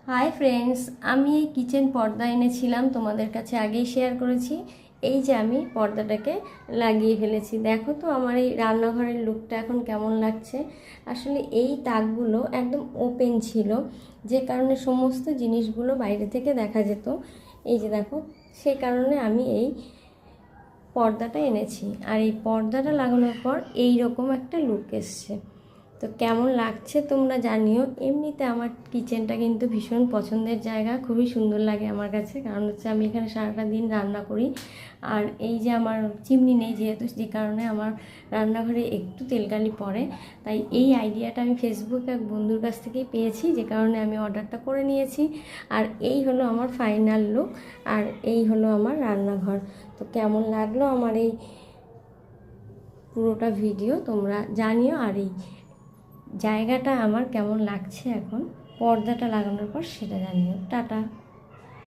Hi friends, আমি এই kitchen পর্দা এনেছিলাম, তোমাদের কাছে আগেই শেয়ার করেছি। এই যে আমি পর্দাটাকে লাগিয়ে ফেলেছি, দেখো তো আমার এই রান্নাঘরের লুকটা এখন কেমন লাগছে। আসলে এই তাকগুলো একদম ওপেন ছিল, যে কারণে সমস্ত জিনিসগুলো বাইরে থেকে দেখা যেত। এই যে দেখো, সেই কারণে আমি এই পর্দাটা এনেছি। আর এই পর্দাটা লাগানোর পর এই রকম একটা লুক এসছে। তো কেমন লাগছে তোমরা জানিও। এমনিতে আমার কিচেনটা কিন্তু ভীষণ পছন্দের জায়গা, খুবই সুন্দর লাগে আমার কাছে, কারণ হচ্ছে আমি এখানে সারাটা দিন রান্না করি। আর এই যে আমার চিমনি নেই যেহেতু, যে কারণে আমার রান্নাঘরে একটু তেলকালি পড়ে, তাই এই আইডিয়াটা আমি ফেসবুকে এক বন্ধুর কাছ থেকেই পেয়েছি, যে কারণে আমি অর্ডারটা করে নিয়েছি। আর এই হলো আমার ফাইনাল লুক, আর এই হলো আমার রান্নাঘর। তো কেমন লাগলো আমার এই পুরোটা ভিডিও তোমরা জানিও। আর এই জায়গাটা আমার কেমন লাগছে এখন পর্দাটা লাগানোর পর সেটা জানিও। টাটা।